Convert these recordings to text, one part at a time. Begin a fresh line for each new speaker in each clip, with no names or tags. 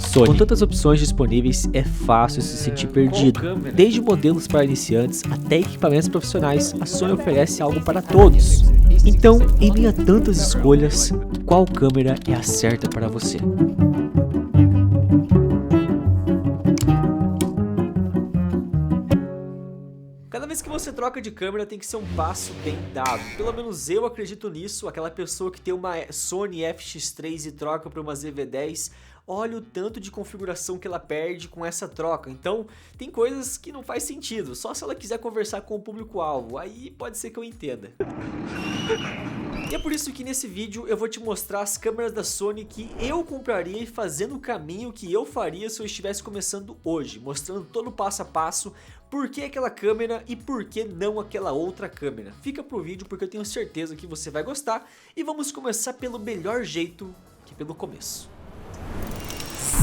Sony. Com tantas opções disponíveis, é fácil se sentir perdido. Desde modelos para iniciantes até equipamentos profissionais, a Sony oferece algo para todos. Então, em meio a tantas escolhas, qual câmera é a certa para você? Cada vez que você troca de câmera tem que ser um passo bem dado. Pelo menos eu acredito nisso. Aquela pessoa que tem uma Sony FX3 e troca para uma ZV-10, olha o tanto de configuração que ela perde com essa troca. Então tem coisas que não faz sentido, só se ela quiser conversar com o público-alvo, aí pode ser que eu entenda. E é por isso que nesse vídeo eu vou te mostrar as câmeras da Sony que eu compraria e fazendo o caminho que eu faria se eu estivesse começando hoje, mostrando todo o passo a passo, por que aquela câmera e por que não aquela outra câmera. Fica pro vídeo porque eu tenho certeza que você vai gostar e vamos começar pelo melhor jeito, que é pelo começo.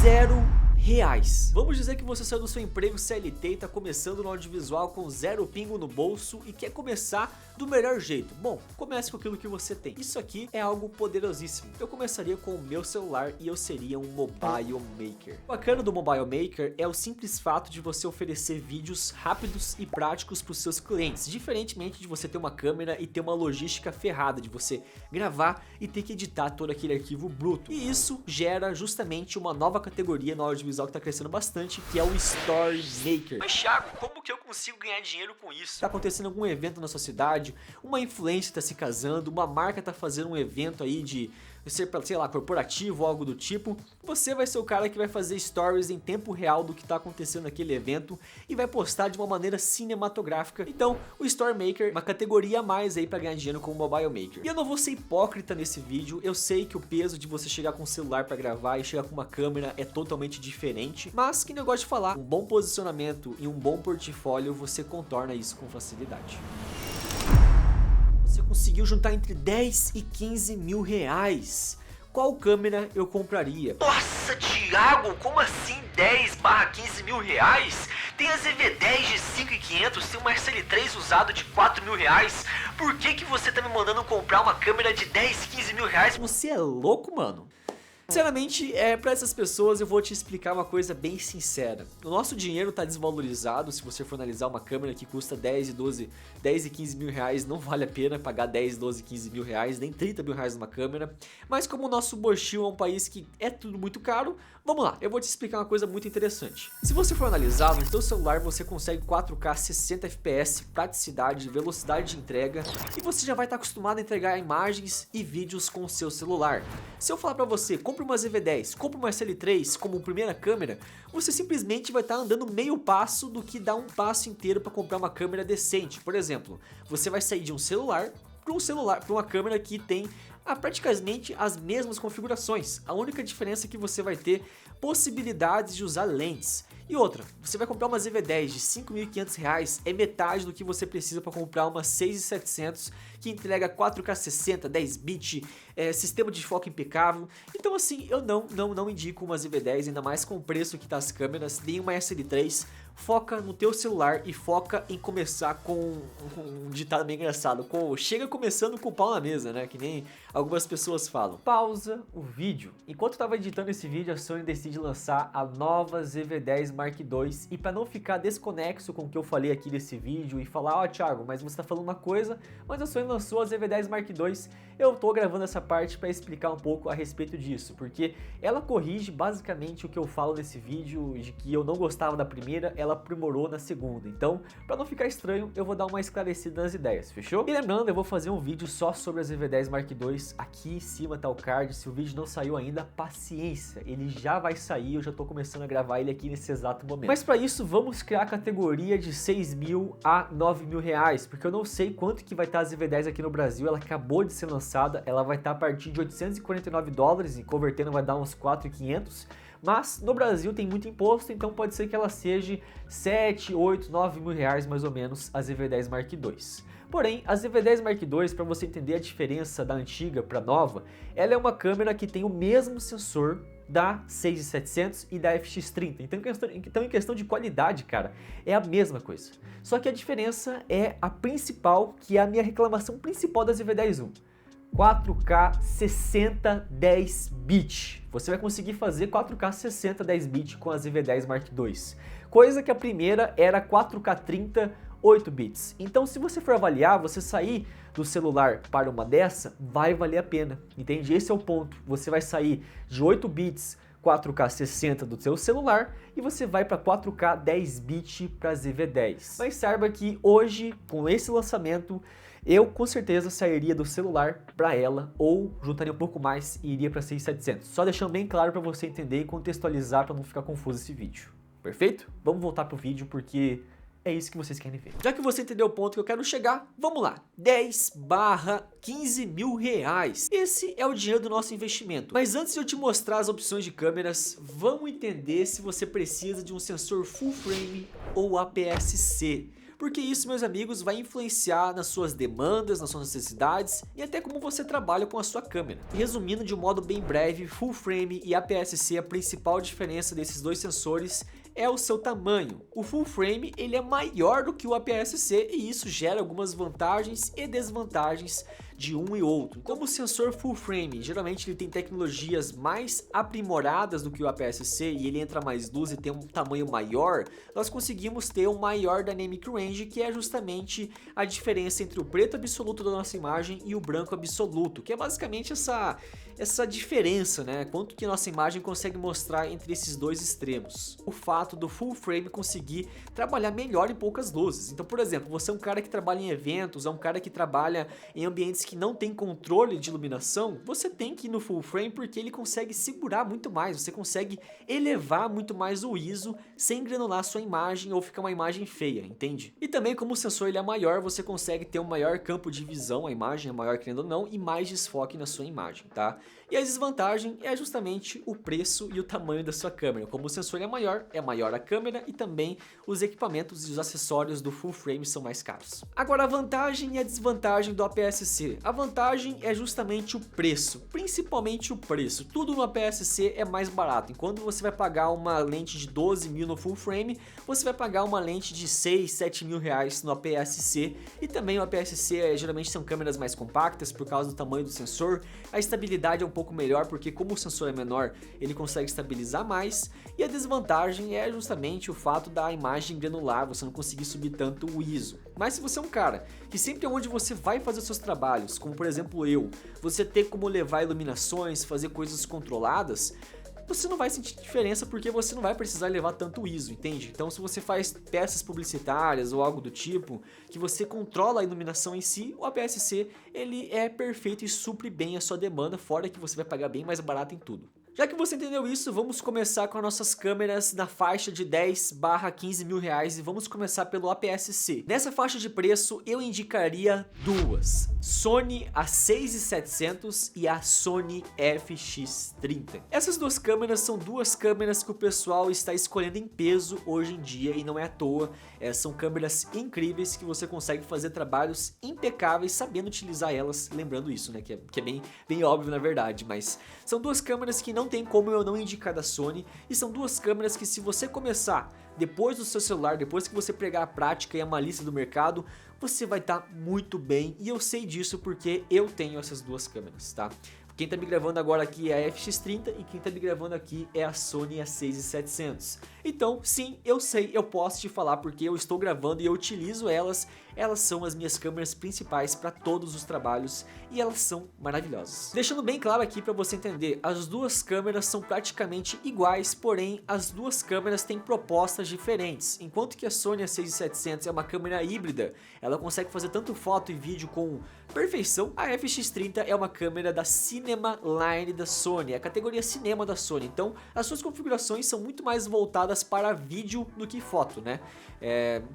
R$0. Vamos dizer que você saiu do seu emprego CLT e está começando no audiovisual com 0 pingo no bolso e quer começar do melhor jeito. Bom, comece com aquilo que você tem. Isso aqui é algo poderosíssimo. Eu começaria com o meu celular e eu seria um Mobile Maker. O bacana do Mobile Maker é o simples fato de você oferecer vídeos rápidos e práticos para os seus clientes, diferentemente de você ter uma câmera e ter uma logística ferrada de você gravar e ter que editar todo aquele arquivo bruto. E isso gera justamente uma nova categoria no audiovisual que está crescendo bastante, que é o Story Maker. Mas Thiago, como que eu consigo ganhar dinheiro com isso? Está acontecendo algum evento na sua cidade, uma influencer está se casando, uma marca está fazendo um evento aí de ser, sei lá, corporativo ou algo do tipo, você vai ser o cara que vai fazer stories em tempo real do que está acontecendo naquele evento e vai postar de uma maneira cinematográfica. Então, o Story Maker é uma categoria a mais aí para ganhar dinheiro com o Mobile Maker. E eu não vou ser hipócrita nesse vídeo, eu sei que o peso de você chegar com um celular para gravar e chegar com uma câmera é totalmente diferente, mas que negócio de falar, um bom posicionamento e um bom portfólio você contorna isso com facilidade. Você conseguiu juntar entre 10 e 15 mil reais. Qual câmera eu compraria? Nossa, Thiago, como assim 10/15 mil reais? Tem a ZV-10 de 5.500, tem uma SL3 usado de 4 mil reais. Por que você tá me mandando comprar uma câmera de 10, 15 mil reais? Você é louco, mano? Sinceramente, para essas pessoas eu vou te explicar uma coisa bem sincera. O nosso dinheiro está desvalorizado. Se você for analisar uma câmera que custa 10 e 15 mil reais, não vale a pena pagar 10, 12, 15 mil reais, nem 30 mil reais numa câmera. Mas como o nosso Brasil é um país que é tudo muito caro, vamos lá, eu vou te explicar uma coisa muito interessante. Se você for analisar, no seu celular você consegue 4K 60 FPS, praticidade, velocidade de entrega, e você já vai estar acostumado a entregar imagens e vídeos com o seu celular. Se eu falar para você, compre uma ZV-10, compre uma SL3 como primeira câmera, você simplesmente vai estar andando meio passo do que dar um passo inteiro para comprar uma câmera decente. Por exemplo, você vai sair de um celular para uma câmera que tem praticamente as mesmas configurações. A única diferença é que você vai ter possibilidades de usar lentes. E outra, você vai comprar uma ZV-10 de 5.500 reais, é metade do que você precisa para comprar uma 6.700 que entrega 4K 60, 10 bit, sistema de foco impecável. Então assim, eu não indico uma ZV-10, ainda mais com o preço que tá as câmeras, nem uma SL3. Foca no teu celular e foca em começar com um ditado bem engraçado, chega começando com o pau na mesa, né, que nem algumas pessoas falam. Pausa o vídeo. Enquanto eu tava editando esse vídeo, a Sony decide lançar a nova ZV-10 Mark II, e para não ficar desconexo com o que eu falei aqui nesse vídeo e falar, ó, Thiago, mas você tá falando uma coisa, mas a Sony lançou a ZV-10 Mark II, eu tô gravando essa parte para explicar um pouco a respeito disso, porque ela corrige basicamente o que eu falo nesse vídeo, de que eu não gostava da primeira, ela aprimorou na segunda. Então, para não ficar estranho, eu vou dar uma esclarecida nas ideias, fechou? E lembrando, eu vou fazer um vídeo só sobre a ZV-10 Mark II, aqui em cima tá o card. Se o vídeo não saiu ainda, paciência, ele já vai sair, eu já tô começando a gravar ele aqui nesse exato momento. Mas para isso, vamos criar a categoria de 6 mil a 9 mil reais, porque eu não sei quanto que vai estar a ZV-10 aqui no Brasil, ela acabou de ser lançada, ela vai estar a partir de 849 dólares, e convertendo vai dar uns 4.500, mas no Brasil tem muito imposto, então pode ser que ela seja 7, 8, 9 mil reais mais ou menos a ZV-10 Mark II. Porém, a ZV-10 Mark II, para você entender a diferença da antiga para nova, ela é uma câmera que tem o mesmo sensor da 6700 e da FX30. Então em questão de qualidade, cara, é a mesma coisa. Só que a diferença é a principal, que é a minha reclamação principal da ZV-10-1. 4K 60 10 bit. Você vai conseguir fazer 4K 60 10 bit com a ZV-10 Mark II, coisa que a primeira era 4K 30 8 bits. Então, se você for avaliar, você sair do celular para uma dessa, vai valer a pena, entende? Esse é o ponto. Você vai sair de 8 bits 4K 60 do seu celular e você vai para 4K 10 bit para ZV-10. Mas saiba que hoje, com esse lançamento, eu com certeza sairia do celular para ela ou juntaria um pouco mais e iria para 6700. Só deixando bem claro para você entender e contextualizar para não ficar confuso esse vídeo. Perfeito? Vamos voltar pro vídeo porque é isso que vocês querem ver. Já que você entendeu o ponto que eu quero chegar, vamos lá. 10/15 mil reais. Esse é o dinheiro do nosso investimento. Mas antes de eu te mostrar as opções de câmeras, vamos entender se você precisa de um sensor full frame ou APS-C. Porque isso, meus amigos, vai influenciar nas suas demandas, nas suas necessidades e até como você trabalha com a sua câmera. Resumindo de um modo bem breve, full frame e APS-C, a principal diferença desses dois sensores é o seu tamanho. O full frame ele é maior do que o APS-C e isso gera algumas vantagens e desvantagens de um e outro. Como o sensor full frame, geralmente ele tem tecnologias mais aprimoradas do que o APS-C e ele entra mais luz e tem um tamanho maior, nós conseguimos ter um maior Dynamic Range, que é justamente a diferença entre o preto absoluto da nossa imagem e o branco absoluto, que é basicamente essa diferença, né? Quanto que a nossa imagem consegue mostrar entre esses dois extremos. O fato do full frame conseguir trabalhar melhor em poucas luzes. Então, por exemplo, você é um cara que trabalha em eventos, é um cara que trabalha em ambientes que não tem controle de iluminação, você tem que ir no full frame porque ele consegue segurar muito mais, você consegue elevar muito mais o ISO sem granular sua imagem ou ficar uma imagem feia, entende? E também como o sensor ele é maior, você consegue ter um maior campo de visão, a imagem é maior querendo ou não, e mais desfoque na sua imagem, tá? E a desvantagem é justamente o preço e o tamanho da sua câmera. Como o sensor é maior a câmera e também os equipamentos e os acessórios do full frame são mais caros. Agora a vantagem e a desvantagem do APS-C. A vantagem é justamente o preço, principalmente o preço. Tudo no APS-C é mais barato. Enquanto você vai pagar uma lente de 12 mil no full frame, você vai pagar uma lente de 6, 7 mil reais no APS-C. E também o APS-C geralmente são câmeras mais compactas por causa do tamanho do sensor. A estabilidade é um pouco melhor porque como o sensor é menor, ele consegue estabilizar mais. E a desvantagem é justamente o fato da imagem granular, você não conseguir subir tanto o ISO. Mas se você é um cara que sempre onde você vai fazer os seus trabalhos, como por exemplo eu, você ter como levar iluminações, fazer coisas controladas, você não vai sentir diferença porque você não vai precisar levar tanto ISO, entende? Então se você faz peças publicitárias ou algo do tipo, que você controla a iluminação em si, o APS-C ele é perfeito e supre bem a sua demanda, fora que você vai pagar bem mais barato em tudo. Já que você entendeu isso, vamos começar com as nossas câmeras na faixa de 10/15 mil reais e vamos começar pelo APS-C. Nessa faixa de preço eu indicaria duas, Sony A6700 e a Sony FX30. Essas duas câmeras são duas câmeras que o pessoal está escolhendo em peso hoje em dia e não é à toa, são câmeras incríveis que você consegue fazer trabalhos impecáveis sabendo utilizar elas, lembrando isso, né, que é bem óbvio na verdade, mas são duas câmeras que não tem como eu não indicar da Sony e são duas câmeras que se você começar depois do seu celular, depois que você pegar a prática e a malícia do mercado, você vai estar muito bem e eu sei disso porque eu tenho essas duas câmeras, tá? Quem tá me gravando agora aqui é a FX30 e quem tá me gravando aqui é a Sony A6700. Então, sim, eu sei, eu posso te falar porque eu estou gravando e eu utilizo elas. Elas são as minhas câmeras principais para todos os trabalhos e elas são maravilhosas. Deixando bem claro aqui para você entender, as duas câmeras são praticamente iguais, porém as duas câmeras têm propostas diferentes. Enquanto que a Sony A6700 é uma câmera híbrida, ela consegue fazer tanto foto e vídeo com perfeição, a FX30 é uma câmera da Cinema Line da Sony, a categoria cinema da Sony. Então as suas configurações são muito mais voltadas para vídeo do que foto, né?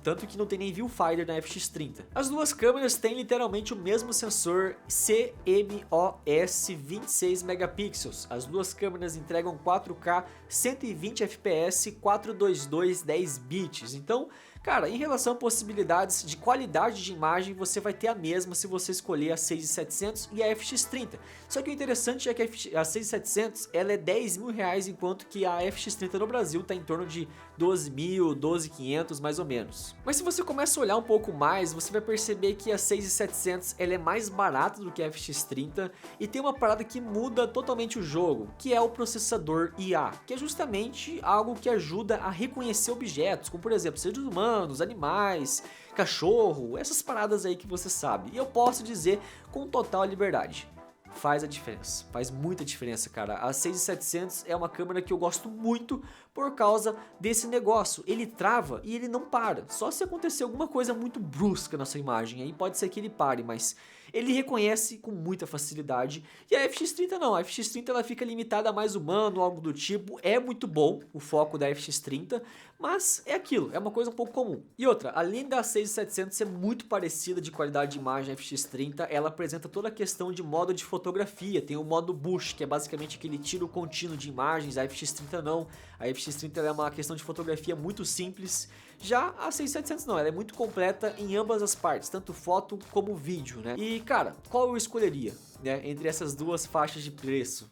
Tanto que não tem nem viewfinder na FX30. As duas câmeras têm literalmente o mesmo sensor CMOS 26 megapixels. As duas câmeras entregam 4K 120 fps 422 10 bits. Então, Cara, em relação a possibilidades de qualidade de imagem, você vai ter a mesma se você escolher a 6700 e a FX30. Só que o interessante é que a 6700 ela é 10 mil reais, enquanto que a FX30 no Brasil está em torno de 12 mil, 12.500 mais ou menos. Mas se você começa a olhar um pouco mais, você vai perceber que a 6700 ela é mais barata do que a FX30 e tem uma parada que muda totalmente o jogo, que é o processador IA, que é justamente algo que ajuda a reconhecer objetos, como por exemplo seres humanos, animais, cachorro, essas paradas aí que você sabe. E eu posso dizer com total liberdade, faz a diferença, faz muita diferença, cara. A 6700 é uma câmera que eu gosto muito por causa desse negócio. Ele trava e ele não para, só se acontecer alguma coisa muito brusca na sua imagem, aí pode ser que ele pare, mas ele reconhece com muita facilidade. E a FX30 não, a FX30 ela fica limitada a mais humano, algo do tipo. É muito bom o foco da FX30, mas é aquilo, é uma coisa um pouco comum. E outra, além da 6700 ser muito parecida de qualidade de imagem à FX30, ela apresenta toda a questão de modo de fotografia. Tem o modo Bush, que é basicamente aquele tiro contínuo de imagens. A FX30 não, a FX30 é uma questão de fotografia muito simples. Já a 6700 não, ela é muito completa em ambas as partes, tanto foto como vídeo, né? E cara, qual eu escolheria, né, entre essas duas faixas de preço?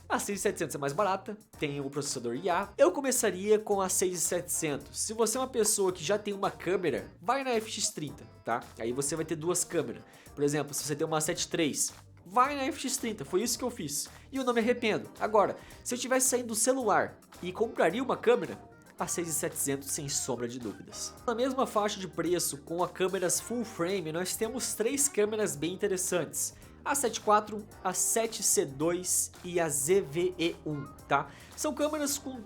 A 6700 é mais barata, tem o processador IA. Eu começaria com a 6700. Se você é uma pessoa que já tem uma câmera, vai na FX30, tá? Aí você vai ter duas câmeras. Por exemplo, se você tem uma 7.3, vai na FX30, foi isso que eu fiz. E eu não me arrependo. Agora, se eu estivesse saindo do celular e compraria uma câmera, a 6700 sem sombra de dúvidas. Na mesma faixa de preço, com a câmeras full frame, nós temos três câmeras bem interessantes. A 7.4, a 7C2 e a ZVE1, tá? São câmeras com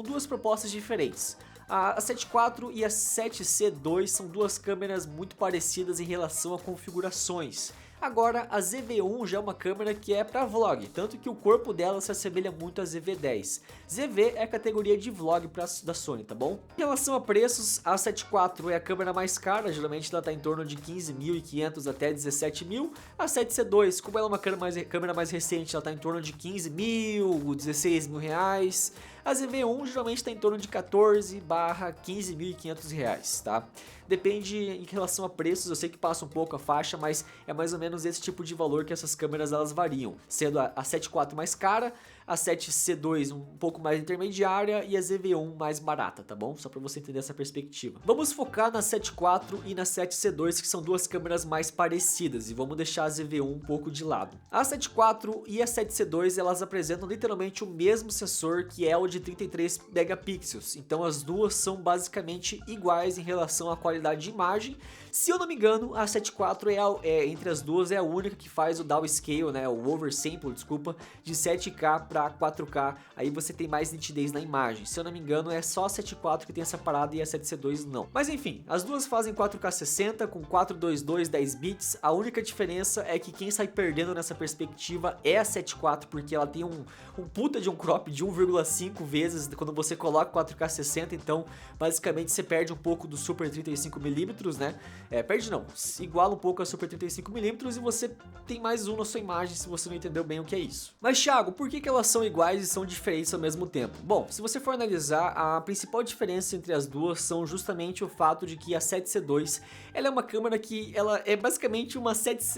duas propostas diferentes. A 7.4 e a 7C2 são duas câmeras muito parecidas em relação a configurações. Agora a ZV1 já é uma câmera que é para vlog, tanto que o corpo dela se assemelha muito à ZV10. ZV é a categoria de vlog da Sony, tá bom? Em relação a preços, a 7.4 é a câmera mais cara, geralmente ela está em torno de 15.500 até 17.000. A 7C2, como ela é uma câmera mais recente, ela está em torno de 15.000, 16.000 reais. A ZV1 geralmente está em torno de 14/15.500 reais, tá? Depende em relação a preços, eu sei que passa um pouco a faixa, mas é mais ou menos esse tipo de valor que essas câmeras elas variam. Sendo a 7.4 mais cara, a 7C2 um pouco mais intermediária e a ZV1 mais barata, tá bom? Só para você entender essa perspectiva. Vamos focar na 7.4 e na 7C2, que são duas câmeras mais parecidas, e vamos deixar a ZV1 um pouco de lado. A 7.4 e a 7C2 elas apresentam literalmente o mesmo sensor, que é o de 33 megapixels, então as duas são basicamente iguais em relação à qualidade de imagem. Se eu não me engano, a 7.4 entre as duas é a única que faz o downscale, né, o oversample, desculpa, de 7K para 4K, aí você tem mais nitidez na imagem. Se eu não me engano, é só a 7.4 que tem essa parada e a 7C2 não. Mas enfim, as duas fazem 4K 60 com 422 10 bits. A única diferença é que quem sai perdendo nessa perspectiva é a 7.4, porque ela tem um puta de um crop de 1,5 vezes quando você coloca 4K 60, então basicamente você perde um pouco do Super 35mm, né? Perde não, iguala um pouco a Super 35mm e você tem mais um na sua imagem se você não entendeu bem o que é isso. Mas Thiago, por que elas são iguais e são diferentes ao mesmo tempo? Bom, se você for analisar, a principal diferença entre as duas são justamente o fato de que a 7C2 ela é uma câmera que ela é basicamente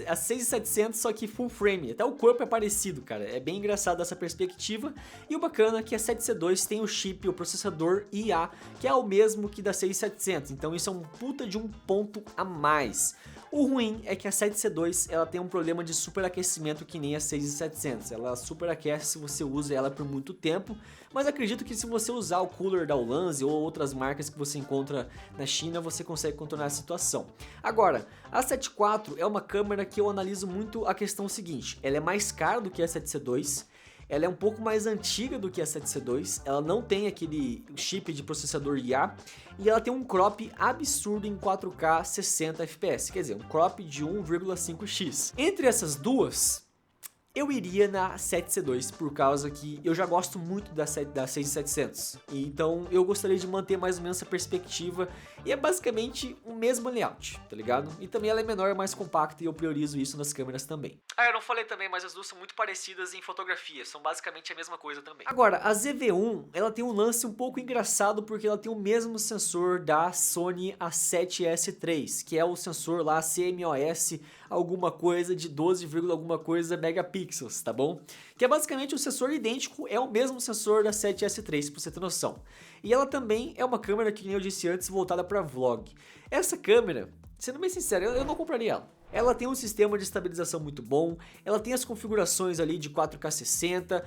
a 6700 só que full frame, até o corpo é parecido, cara, é bem engraçado essa perspectiva. E o bacana é que a 7C2 tem o chip, o processador IA, que é o mesmo que da 6700, então isso é um puta de um ponto a mais. O ruim é que a 7C2 ela tem um problema de superaquecimento que nem a 6700, ela superaquece se você usa ela por muito tempo, mas acredito que se você usar o cooler da Ulanzi ou outras marcas que você encontra na China, você consegue contornar a situação. Agora, a 7.4 é uma câmera que eu analiso muito a questão seguinte, ela é mais cara do que a 7C2, ela é um pouco mais antiga do que a 7C2, ela não tem aquele chip de processador IA e ela tem um crop absurdo em 4K 60 fps, quer dizer, um crop de 1,5x. Entre essas duas, Eu iria na 7C2 por causa que eu já gosto muito da 6700, então eu gostaria de manter mais ou menos essa perspectiva e é basicamente o mesmo layout, tá ligado? E também ela é menor, mais compacta e eu priorizo isso nas câmeras também. Ah, eu não falei também, mas as duas são muito parecidas em fotografia, são basicamente a mesma coisa também. Agora, a ZV-1, ela tem um lance um pouco engraçado porque ela tem o mesmo sensor da Sony A7S III, que é o sensor lá CMOS alguma coisa de 12, alguma coisa megapixels, tá bom? Que é basicamente um sensor idêntico, é o mesmo sensor da 7S III, pra você ter noção. E ela também é uma câmera que, como eu disse antes, voltada para vlog. Essa câmera, sendo bem sincero, eu não compraria ela. Ela tem um sistema de estabilização muito bom, ela tem as configurações ali de 4K 60,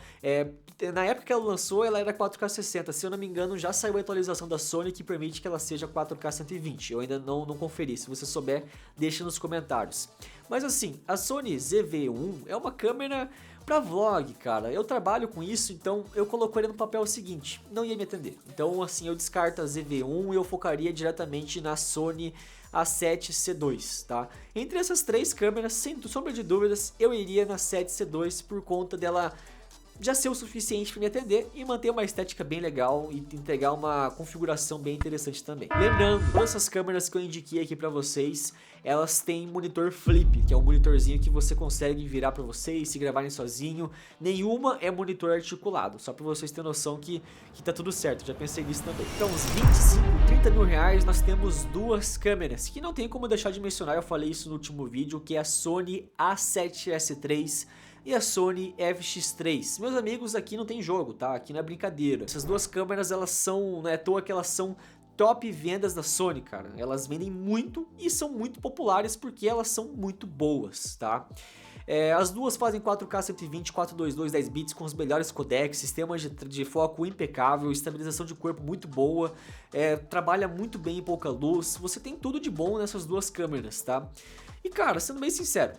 na época que ela lançou ela era 4K 60, se eu não me engano já saiu a atualização da Sony que permite que ela seja 4K 120, eu ainda não conferi, se você souber deixa nos comentários. Mas assim, a Sony ZV-1 é uma câmera pra vlog, cara, eu trabalho com isso, então eu colocaria no papel o seguinte, não ia me atender. Então assim, eu descarto a ZV-1 e eu focaria diretamente na Sony A7C2, tá? Entre essas três câmeras, sem sombra de dúvidas, eu iria na 7C2 por conta dela já ser o suficiente para me atender e manter uma estética bem legal e entregar uma configuração bem interessante também. Lembrando, todas essas câmeras que eu indiquei aqui para vocês, elas têm monitor flip, que é um monitorzinho que você consegue virar para vocês, se gravarem sozinho. Nenhuma é monitor articulado, só para vocês terem noção que tá tudo certo, já pensei nisso também. Então, uns 25, 30 mil reais, nós temos duas câmeras, que não tem como deixar de mencionar, eu falei isso no último vídeo, que é a Sony A7S III e a Sony FX3. Meus amigos, aqui não tem jogo, tá? Aqui não é brincadeira. Essas duas câmeras, elas são, não é à toa que elas são top vendas da Sony, cara. Elas vendem muito e são muito populares porque elas são muito boas, tá? As duas fazem 4K 120, 422, 10 bits com os melhores codecs, sistemas de foco impecável, estabilização de corpo muito boa, trabalha muito bem em pouca luz, você tem tudo de bom nessas duas câmeras, tá? E cara, sendo bem sincero,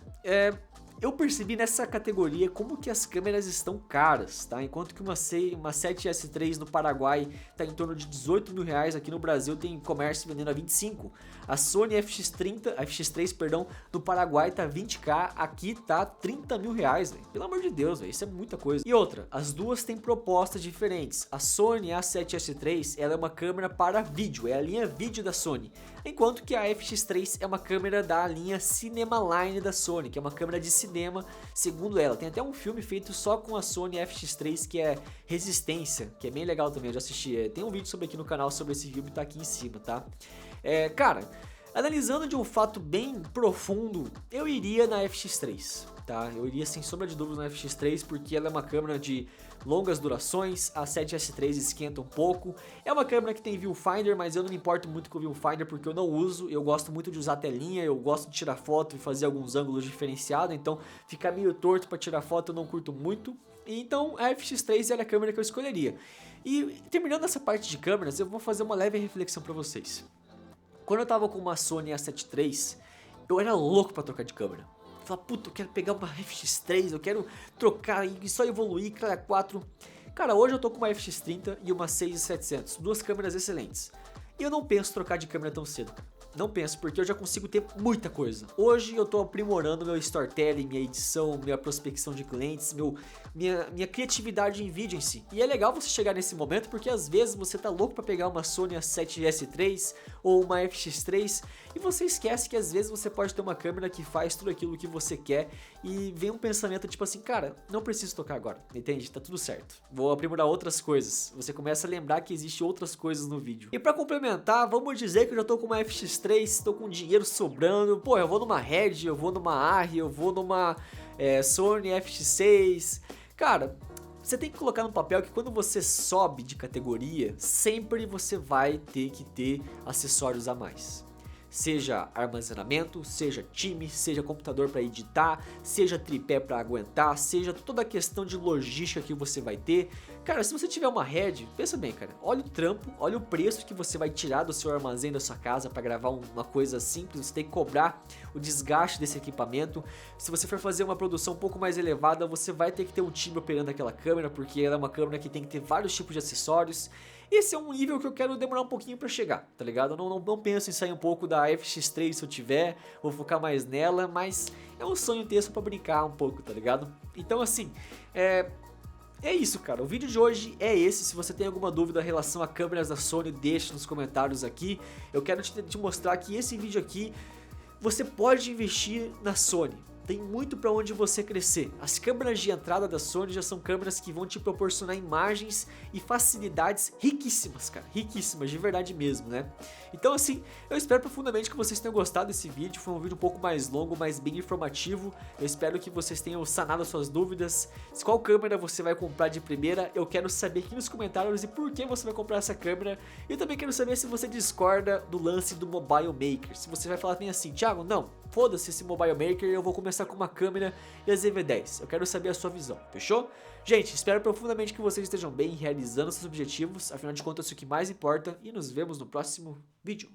eu percebi nessa categoria como que as câmeras estão caras, tá? Enquanto que uma 7S3 no Paraguai tá em torno de 18 mil reais, aqui no Brasil tem comércio vendendo a 25. A Sony FX3, perdão, no Paraguai tá 20k, aqui tá 30 mil reais, véio. Pelo amor de Deus, véio, isso é muita coisa. E outra, as duas têm propostas diferentes. A Sony A7S3, ela é uma câmera para vídeo, é a linha vídeo da Sony. Enquanto que a FX3 é uma câmera da linha Cinema Line da Sony, que é uma câmera de cinema, segundo ela. Tem até um filme feito só com a Sony FX3 que é Resistência, que é bem legal também, eu já assisti. Tem um vídeo sobre aqui no canal sobre esse filme, tá aqui em cima, tá? Cara, analisando de um fato bem profundo, eu iria na FX3, tá? Eu iria sem sombra de dúvida na FX3 porque ela é uma câmera de longas durações, a 7S3 esquenta um pouco, é uma câmera que tem viewfinder, mas eu não me importo muito com o viewfinder porque eu não uso, eu gosto muito de usar telinha, eu gosto de tirar foto e fazer alguns ângulos diferenciados, então ficar meio torto para tirar foto eu não curto muito, então a FX3 é a câmera que eu escolheria. E terminando essa parte de câmeras, eu vou fazer uma leve reflexão para vocês. Quando eu tava com uma Sony A7 III, eu era louco pra trocar de câmera. Eu falava, puta, eu quero pegar uma FX3, eu quero trocar e só evoluir, cara, 4. Cara, hoje eu tô com uma FX30 e uma 6700, duas câmeras excelentes. E eu não penso em trocar de câmera tão cedo. Não penso, porque eu já consigo ter muita coisa. Hoje eu tô aprimorando meu storytelling, minha edição, minha prospecção de clientes, minha criatividade em vídeo em si. E é legal você chegar nesse momento, porque às vezes você tá louco pra pegar uma Sony A7S III ou uma FX3 e você esquece que às vezes você pode ter uma câmera que faz tudo aquilo que você quer e vem um pensamento tipo assim, cara, não preciso tocar agora, entende? Tá tudo certo. Vou aprimorar outras coisas. Você começa a lembrar que existem outras coisas no vídeo. E pra complementar, vamos dizer que eu já tô com uma FX3, tô com dinheiro sobrando, pô, eu vou numa Red, eu vou numa ARRI, eu vou numa Sony FX6, cara, você tem que colocar no papel que quando você sobe de categoria, sempre você vai ter que ter acessórios a mais. Seja armazenamento, seja time, seja computador para editar, seja tripé para aguentar, seja toda a questão de logística que você vai ter. Cara, se você tiver uma Red, pensa bem, cara, olha o trampo, olha o preço que você vai tirar do seu armazém da sua casa pra gravar uma coisa simples, você tem que cobrar o desgaste desse equipamento. Se você for fazer uma produção um pouco mais elevada, você vai ter que ter um time operando aquela câmera, porque ela é uma câmera que tem que ter vários tipos de acessórios. Esse é um nível que eu quero demorar um pouquinho pra chegar, tá ligado? Eu não penso em sair um pouco da FX3 se eu tiver, vou focar mais nela, mas é um sonho ter só pra brincar um pouco, tá ligado? Então assim, é isso, cara, o vídeo de hoje é esse. Se você tem alguma dúvida em relação a câmeras da Sony, deixe nos comentários aqui. Eu quero te mostrar que esse vídeo aqui, você pode investir na Sony. Tem muito pra onde você crescer. As câmeras de entrada da Sony já são câmeras que vão te proporcionar imagens e facilidades riquíssimas, cara. Riquíssimas, de verdade mesmo, né? Então assim, eu espero profundamente que vocês tenham gostado desse vídeo. Foi um vídeo um pouco mais longo, mas bem informativo. Eu espero que vocês tenham sanado as suas dúvidas. Qual câmera você vai comprar de primeira? Eu quero saber aqui nos comentários e por que você vai comprar essa câmera. E eu também quero saber se você discorda do lance do Mobile Maker. Se você vai falar bem assim, Thiago, não, foda-se esse Mobile Maker, eu vou começar com uma câmera e a ZV-10. Eu quero saber a sua visão, fechou? Gente, espero profundamente que vocês estejam bem realizando seus objetivos, afinal de contas é o que mais importa, e nos vemos no próximo vídeo.